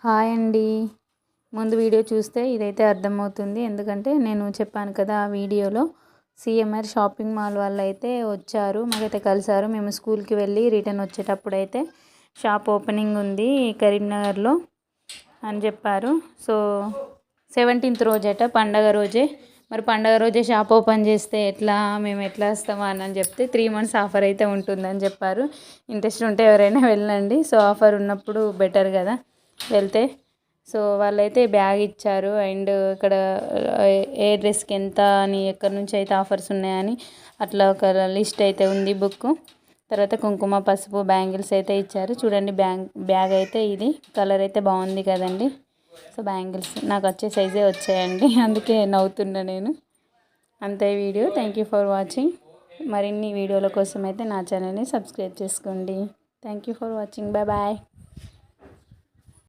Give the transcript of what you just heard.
Hi అండి. ముందు video చూస్తే ఇదైతే అర్థమవుతుంది. ఎందుకంటే నేను చెప్పాను కదా ఆ వీడియోలో సిఎంఆర్ షాపింగ్ మాల్ వాళ్ళు అయితే వచ్చారు, మాకైతే కలిసారు. మేము స్కూల్కి వెళ్ళి రిటర్న్ వచ్చేటప్పుడు అయితే షాప్ ఓపెనింగ్ ఉంది కరీంనగర్లో అని చెప్పారు. సో 17th రోజట, పండగ రోజే. మరి పండగ రోజే షాప్ ఓపెన్ చేస్తే ఎట్లా, మేము ఎట్లా వస్తామా అని చెప్తే 3 months ఆఫర్ అయితే ఉంటుందని చెప్పారు. ఇంట్రెస్ట్ ఉంటే ఎవరైనా వెళ్ళండి. సో ఆఫర్ ఉన్నప్పుడు బెటర్ కదా వెళ్తే. సో వాళ్ళైతే బ్యాగ్ ఇచ్చారు అండ్ ఇక్కడ ఏ డ్రెస్కి ఎంత అని, ఎక్కడి నుంచి అయితే ఆఫర్స్ ఉన్నాయని అట్లా ఒక లిస్ట్ అయితే ఉంది, బుక్. తర్వాత కుంకుమ, పసుపు, బ్యాంగిల్స్ అయితే ఇచ్చారు. చూడండి బ్యాగ్ అయితే ఇది కలర్ అయితే బాగుంది కదండి. సో బ్యాంగిల్స్ నాకు వచ్చే సైజే వచ్చాయండి, అందుకే నవ్వుతున్నా నేను. అంతే video. Thank you for watching. మరిన్ని వీడియోల కోసం అయితే నా ఛానల్ని సబ్స్క్రైబ్ చేసుకోండి. Thank you for watching. Bye bye.